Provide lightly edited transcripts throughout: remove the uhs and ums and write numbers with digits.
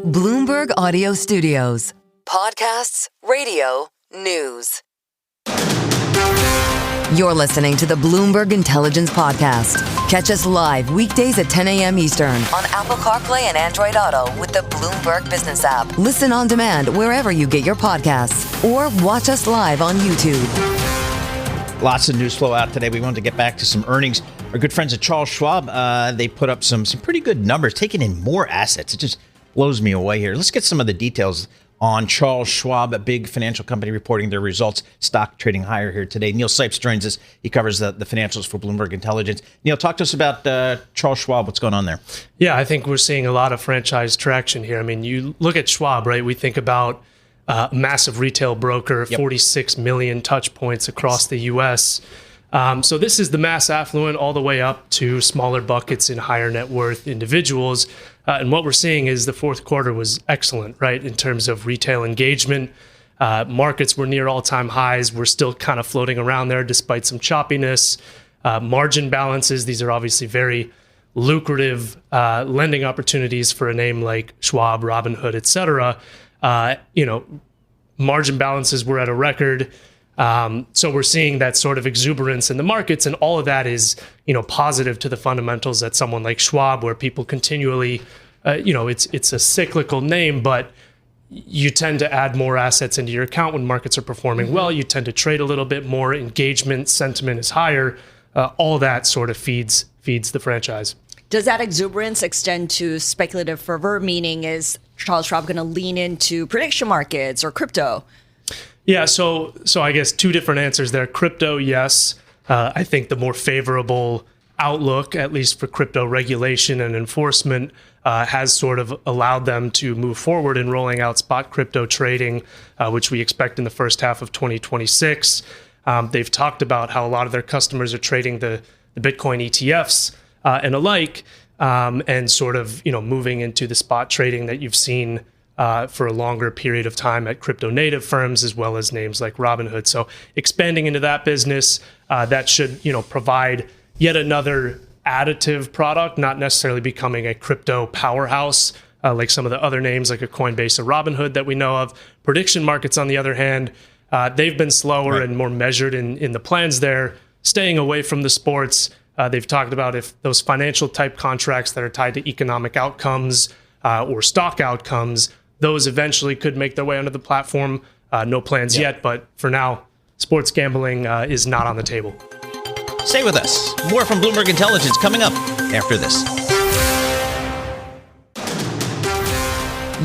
Bloomberg Audio Studios. Podcasts, radio, news. You're listening to the Bloomberg Intelligence Podcast. Catch us live weekdays at 10 a.m. Eastern on Apple CarPlay and Android Auto with the Bloomberg Business app. Listen on demand wherever you get your podcasts or watch us live on YouTube. Lots of news flow out today. We wanted to get back to some earnings. Our good friends at Charles Schwab, they put up some pretty good numbers, taking in more assets. It just blows me away here. Let's get some of the details on Charles Schwab, a big financial company reporting their results. Stock trading higher here today. Neil Sipes joins us. He covers the financials for Bloomberg Intelligence. Neil, talk to us about Charles Schwab. What's going on there? Yeah, I think we're seeing a lot of franchise traction here. I mean, you look at Schwab, right? We think about massive retail broker, 46 million touch points across the U.S. So this is the mass affluent all the way up to smaller buckets in higher net worth individuals. And what we're seeing is the fourth quarter was excellent, right? In terms of retail engagement, markets were near all-time highs. We're still kind of floating around there despite some choppiness. Margin balances, these are obviously very lucrative lending opportunities for a name like Schwab, Robinhood, et cetera. Margin balances were at a record. So we're seeing that sort of exuberance in the markets, and all of that is, positive to the fundamentals at someone like Schwab, where people continually, it's a cyclical name, but you tend to add more assets into your account when markets are performing well. You tend to trade a little bit more. Engagement, sentiment is higher. All that sort of feeds the franchise. Does that exuberance extend to speculative fervor? Meaning, is Charles Schwab going to lean into prediction markets or crypto? Yeah, so I guess two different answers there. Crypto, yes. I think the more favorable outlook, at least for crypto regulation and enforcement, has sort of allowed them to move forward in rolling out spot crypto trading, which we expect in the first half of 2026. They've talked about how a lot of their customers are trading the Bitcoin ETFs and alike, and sort of moving into the spot trading that you've seen for a longer period of time at crypto native firms, as well as names like Robinhood. So expanding into that business, that should, provide yet another additive product, not necessarily becoming a crypto powerhouse like some of the other names like a Coinbase or Robinhood that we know of. Prediction markets, on the other hand, they've been slower and more measured in the plans there, staying away from the sports. They've talked about if those financial type contracts that are tied to economic outcomes or stock outcomes, those eventually could make their way onto the platform. No plans yet, but for now, sports gambling is not on the table. Stay with us. More from Bloomberg Intelligence coming up after this.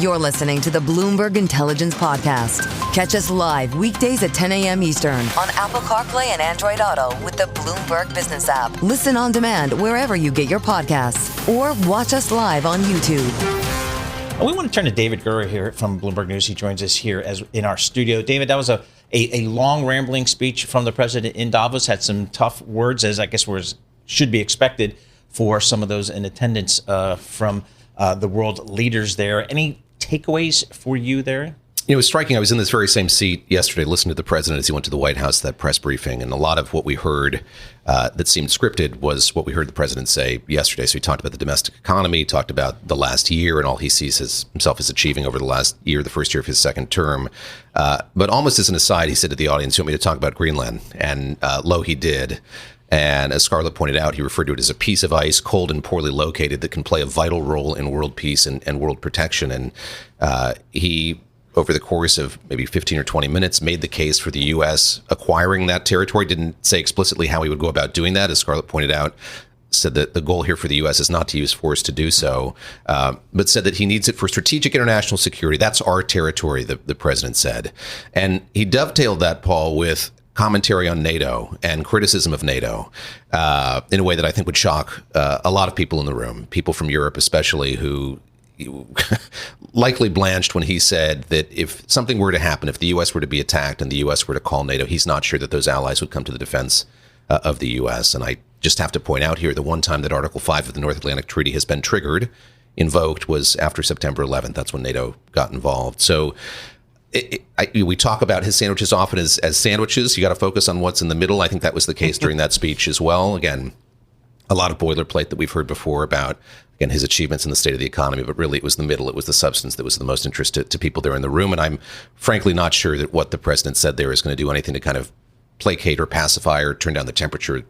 You're listening to the Bloomberg Intelligence Podcast. Catch us live weekdays at 10 a.m. Eastern on Apple CarPlay and Android Auto with the Bloomberg Business app. Listen on demand wherever you get your podcasts or watch us live on YouTube. We want to turn to David Gura here from Bloomberg News. He joins us here in our studio. David, that was a long, rambling speech from the president in Davos. Had some tough words, as I guess should be expected for some of those in attendance from the world leaders there. Any takeaways for you there? It was striking. I was in this very same seat yesterday listening to the president as he went to the White House, that press briefing. And a lot of what we heard that seemed scripted was what we heard the president say yesterday. So he talked about the domestic economy, he talked about the last year and all he sees himself as achieving over the last year, the first year of his second term. But almost as an aside, he said to the audience, "You want me to talk about Greenland?" And lo, he did. And as Scarlet pointed out, he referred to it as a piece of ice, cold and poorly located, that can play a vital role in world peace and world protection. And he, over the course of maybe 15 or 20 minutes, made the case for the U.S. acquiring that territory. Didn't say explicitly how he would go about doing that, as Scarlet pointed out. Said that the goal here for the U.S. is not to use force to do so, but said that he needs it for strategic international security. That's our territory, the president said. And he dovetailed that, Paul, with commentary on NATO and criticism of NATO in a way that I think would shock a lot of people in the room, people from Europe especially, who likely blanched when he said that if something were to happen, if the U.S. were to be attacked and the U.S. were to call NATO, he's not sure that those allies would come to the defense of the U.S. And I just have to point out here, the one time that Article 5 of the North Atlantic Treaty has been invoked, was after September 11th. That's when NATO got involved. So we talk about his sandwiches often as sandwiches. You got to focus on what's in the middle. I think that was the case during that speech as well. Again, a lot of boilerplate that we've heard before about again, his achievements in the state of the economy, but really it was the middle, it was the substance that was the most interest to people there in the room. And I'm frankly not sure that what the president said there is going to do anything to kind of placate or pacify or turn down the temperature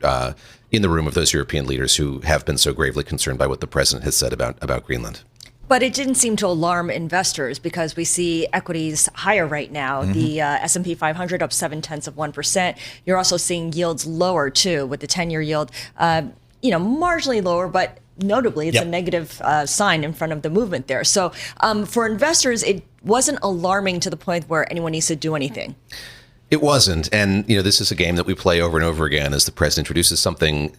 in the room of those European leaders who have been so gravely concerned by what the president has said about Greenland. But it didn't seem to alarm investors because we see equities higher right now. The S&P 500 up 0.7%. You're also seeing yields lower too, with the 10-year yield, marginally lower, but notably it's a negative sign in front of the movement there. So for investors, it wasn't alarming to the point where anyone needs to do anything. It wasn't. And, this is a game that we play over and over again as the president introduces something,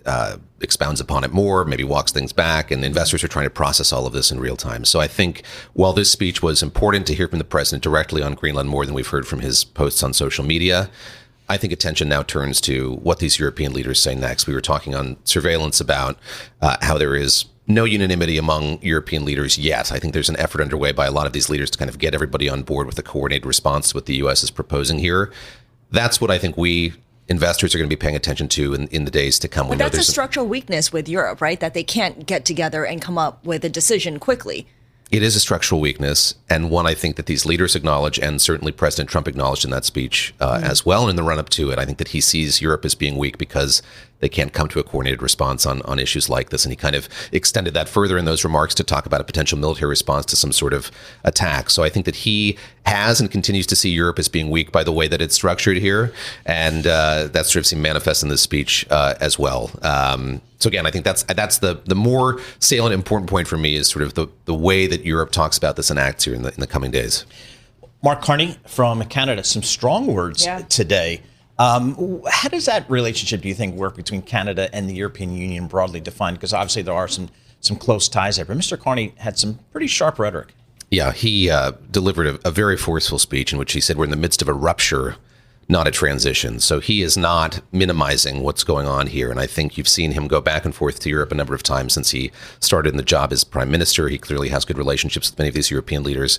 expounds upon it more, maybe walks things back, and investors are trying to process all of this in real time. So I think while this speech was important to hear from the president directly on Greenland more than we've heard from his posts on social media, I think attention now turns to what these European leaders say next. We were talking on Surveillance about how there is no unanimity among European leaders yet. I think there's an effort underway by a lot of these leaders to kind of get everybody on board with a coordinated response to what the U.S. is proposing here. That's what I think we investors are going to be paying attention to in the days to come. But that's a structural weakness with Europe, right? That they can't get together and come up with a decision quickly. It is a structural weakness, and one I think that these leaders acknowledge, and certainly President Trump acknowledged in that speech as well. And in the run-up to it, I think that he sees Europe as being weak because they can't come to a coordinated response on issues like this. And he kind of extended that further in those remarks to talk about a potential military response to some sort of attack. So I think that he has and continues to see Europe as being weak by the way that it's structured here. And that sort of seemed manifest in this speech as well. So again, I think that's the more salient, important point for me is sort of the way that Europe talks about this and acts here in the coming days. Mark Carney from Canada, some strong words today. How does that relationship, do you think, work between Canada and the European Union broadly defined? Because obviously there are some close ties there. But Mr. Carney had some pretty sharp rhetoric. Yeah, he delivered a very forceful speech in which he said we're in the midst of a rupture, not a transition. So he is not minimizing what's going on here. And I think you've seen him go back and forth to Europe a number of times since he started in the job as prime minister. He clearly has good relationships with many of these European leaders,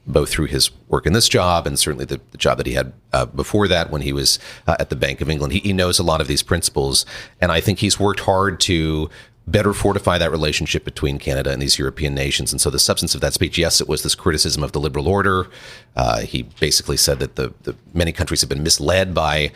both through his work in this job and certainly the job that he had before that when he was at the Bank of England. He knows a lot of these principles. And I think he's worked hard to better fortify that relationship between Canada and these European nations. And so the substance of that speech, yes, it was this criticism of the liberal order. He basically said that the many countries have been misled by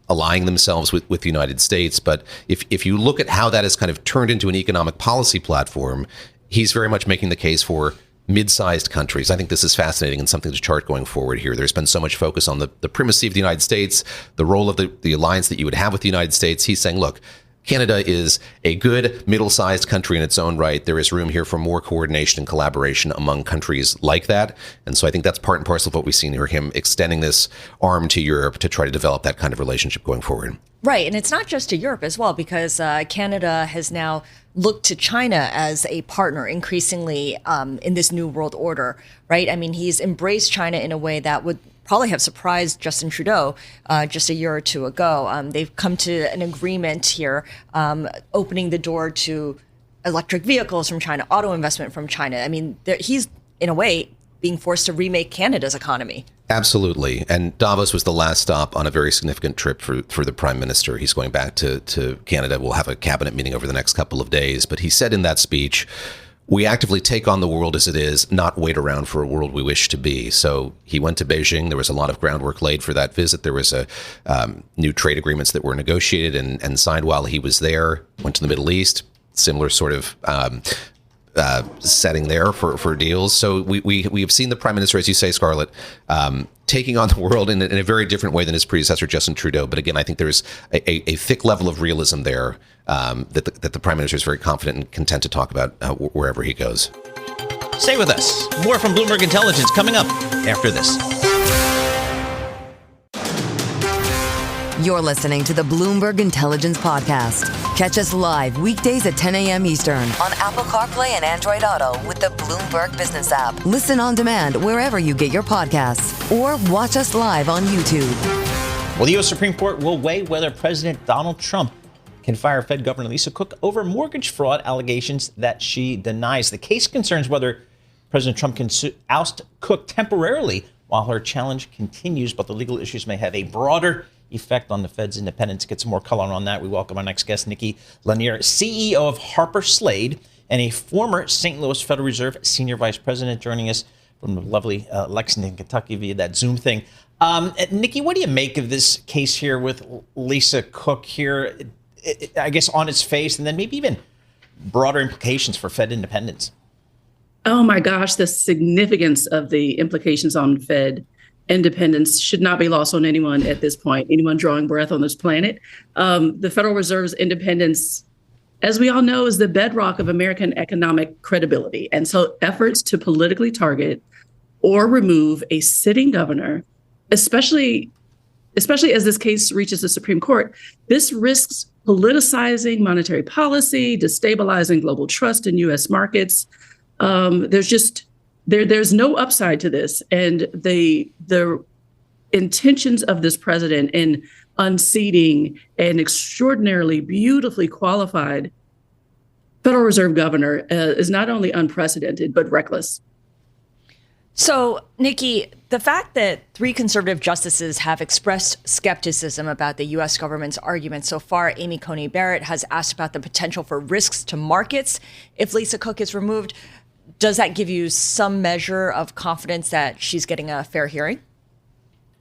allying themselves with the United States. But if you look at how that has kind of turned into an economic policy platform, he's very much making the case for mid-sized countries. I think this is fascinating and something to chart going forward here. There's been so much focus on the primacy of the United States, the role of the alliance that you would have with the United States. He's saying, look, Canada is a good middle-sized country in its own right. There is room here for more coordination and collaboration among countries like that. And so I think that's part and parcel of what we've seen here, him extending this arm to Europe to try to develop that kind of relationship going forward. Right. And it's not just to Europe as well, because Canada has now looked to China as a partner increasingly in this new world order, right? I mean, he's embraced China in a way that would probably have surprised Justin Trudeau just a year or two ago. They've come to an agreement here, opening the door to electric vehicles from China, auto investment from China. I mean, he's, in a way, being forced to remake Canada's economy. Absolutely. And Davos was the last stop on a very significant trip for the prime minister. He's going back to Canada. We'll have a cabinet meeting over the next couple of days. But he said in that speech, we actively take on the world as it is, not wait around for a world we wish to be. So he went to Beijing. There was a lot of groundwork laid for that visit. There was new trade agreements that were negotiated and signed while he was there. Went to the Middle East, similar sort of setting there for deals. So we have seen the prime minister, as you say, Scarlet, taking on the world in a very different way than his predecessor, Justin Trudeau. But again, I think there's a thick level of realism there that the prime minister is very confident and content to talk about wherever he goes. Stay with us. More from Bloomberg Intelligence coming up after this. You're listening to the Bloomberg Intelligence Podcast. Catch us live weekdays at 10 a.m. Eastern on Apple CarPlay and Android Auto with the Bloomberg Business app. Listen on demand wherever you get your podcasts or watch us live on YouTube. Well, the U.S. Supreme Court will weigh whether President Donald Trump can fire Fed Governor Lisa Cook over mortgage fraud allegations that she denies. The case concerns whether President Trump can oust Cook temporarily while her challenge continues, but the legal issues may have a broader effect on the Fed's independence. Get some more color on that. We welcome our next guest, Nikki Lanier, CEO of Harper Slade, and a former St. Louis Federal Reserve Senior Vice President, joining us from the lovely Lexington, Kentucky via that Zoom thing. Nikki, what do you make of this case here with Lisa Cook here, I guess on its face, and then maybe even broader implications for Fed independence? Oh my gosh, the significance of the implications on Fed independence should not be lost on anyone at this point, anyone drawing breath on this planet. The Federal Reserve's independence, as we all know, is the bedrock of American economic credibility. And so efforts to politically target or remove a sitting governor, especially as this case reaches the Supreme Court, this risks politicizing monetary policy, destabilizing global trust in U.S. markets. There's no upside to this, and the intentions of this president in unseating an extraordinarily beautifully qualified Federal Reserve governor is not only unprecedented but reckless. So, Nikki, the fact that 3 conservative justices have expressed skepticism about the U.S. government's argument so far, Amy Coney Barrett has asked about the potential for risks to markets if Lisa Cook is removed. Does that give you some measure of confidence that she's getting a fair hearing?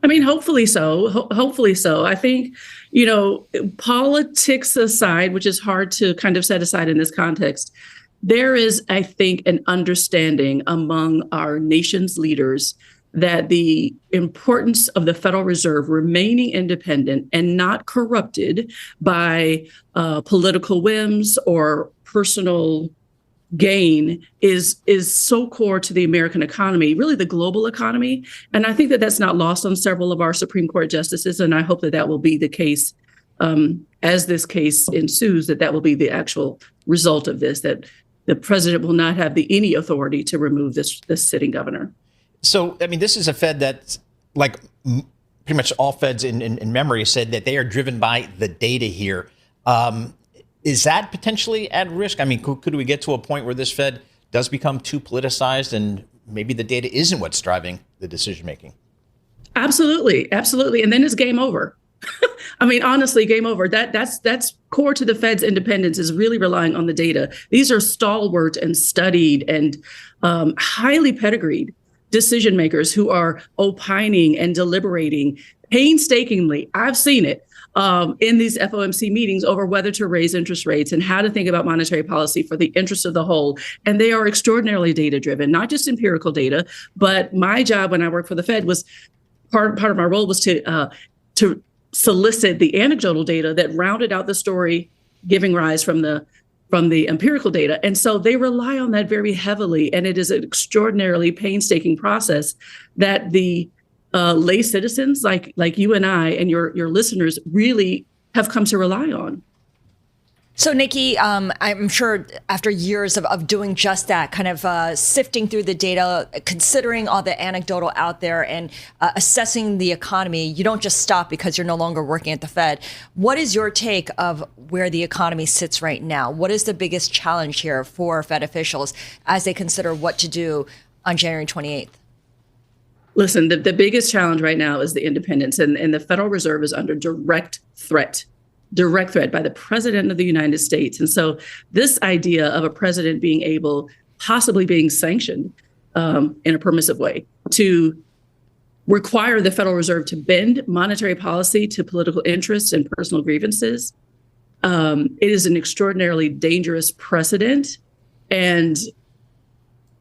I mean, hopefully so. Hopefully so. I think, politics aside, which is hard to kind of set aside in this context, there is, I think, an understanding among our nation's leaders that the importance of the Federal Reserve remaining independent and not corrupted by political whims or personal gain is so core to the American economy, really the global economy. And I think that that's not lost on several of our Supreme Court justices. And I hope that that will be the case as this case ensues, that will be the actual result of this, that the president will not have any authority to remove this sitting governor. So, I mean, this is a Fed that's like pretty much all Feds in memory said that they are driven by the data here. Is that potentially at risk? I mean, could we get to a point where this Fed does become too politicized and maybe the data isn't what's driving the decision making? Absolutely. Absolutely. And then it's game over. I mean, honestly, game over. That's core to the Fed's independence, is really relying on the data. These are stalwart and studied and highly pedigreed decision makers who are opining and deliberating painstakingly. I've seen it in these FOMC meetings over whether to raise interest rates and how to think about monetary policy for the interest of the whole. And they are extraordinarily data driven, not just empirical data. But my job when I worked for the Fed was part of my role was to solicit the anecdotal data that rounded out the story, giving rise from the empirical data. And so they rely on that very heavily. And it is an extraordinarily painstaking process that the lay citizens like you and I and your listeners really have come to rely on. So, Nikki, I'm sure after years of doing just that, kind of sifting through the data, considering all the anecdotal out there and assessing the economy, you don't just stop because you're no longer working at the Fed. What is your take of where the economy sits right now? What is the biggest challenge here for Fed officials as they consider what to do on January 28th? Listen, the biggest challenge right now is the independence, and the Federal Reserve is under direct threat by the president of the United States. And so this idea of a president possibly being sanctioned in a permissive way to require the Federal Reserve to bend monetary policy to political interests and personal grievances, it is an extraordinarily dangerous precedent. And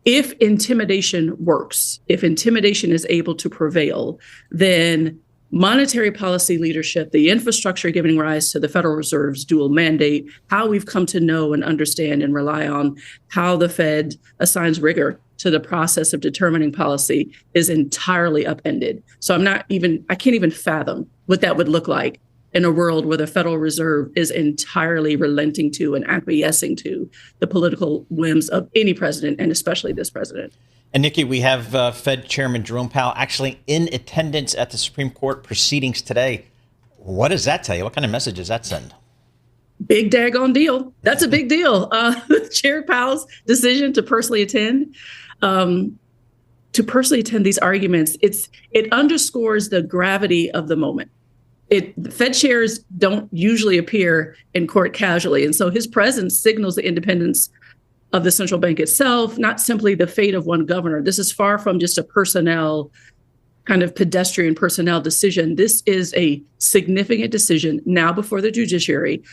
if intimidation works, if intimidation is able to prevail, then monetary policy leadership, the infrastructure giving rise to the Federal Reserve's dual mandate, how we've come to know and understand and rely on how the Fed assigns rigor to the process of determining policy is entirely upended. So I can't even fathom what that would look like in a world where the Federal Reserve is entirely relenting to and acquiescing to the political whims of any president, and especially this president. And Nikki, we have Fed Chairman Jerome Powell actually in attendance at the Supreme Court proceedings today. What does that tell you? What kind of message does that send? Big daggone deal. That's a big deal. Chair Powell's decision to personally attend these arguments, it underscores the gravity of the moment. The Fed chairs don't usually appear in court casually. And so his presence signals the independence of the central bank itself, not simply the fate of one governor. This is far from just a personnel, kind of pedestrian personnel decision. This is a significant decision now before the judiciary,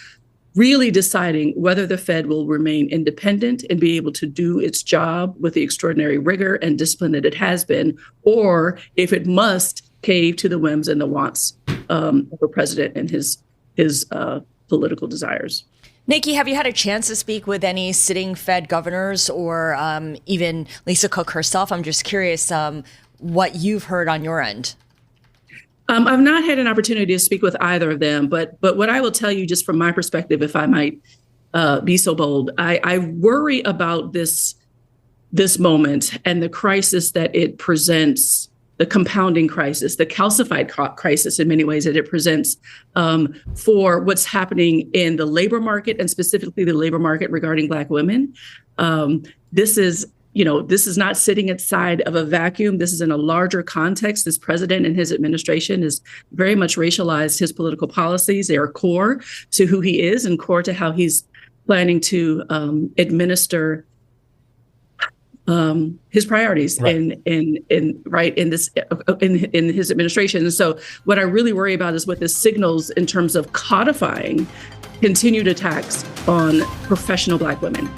really deciding whether the Fed will remain independent and be able to do its job with the extraordinary rigor and discipline that it has been, or if it must cave to the whims and the wants of the president and his political desires. Nikki, have you had a chance to speak with any sitting Fed governors or even Lisa Cook herself? I'm just curious what you've heard on your end. I've not had an opportunity to speak with either of them, but what I will tell you, just from my perspective, if I might be so bold, I worry about this moment and the crisis that it presents, the compounding crisis, the calcified crisis in many ways that it presents for what's happening in the labor market, and specifically the labor market regarding Black women. This is not sitting inside of a vacuum. This is in a larger context. This president and his administration has very much racialized his political policies. They are core to who he is and core to how he's planning to administer his priorities in his administration. And so what I really worry about is what this signals in terms of codifying continued attacks on professional Black women.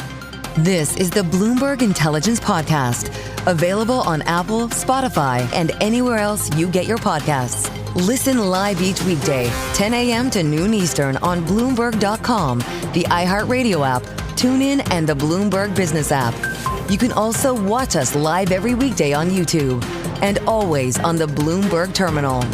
This is the Bloomberg Intelligence Podcast, available on Apple, Spotify, and anywhere else you get your podcasts. Listen live each weekday, 10 a.m. to noon Eastern on Bloomberg.com, the iHeartRadio app, TuneIn, and the Bloomberg Business app. You can also watch us live every weekday on YouTube and always on the Bloomberg Terminal.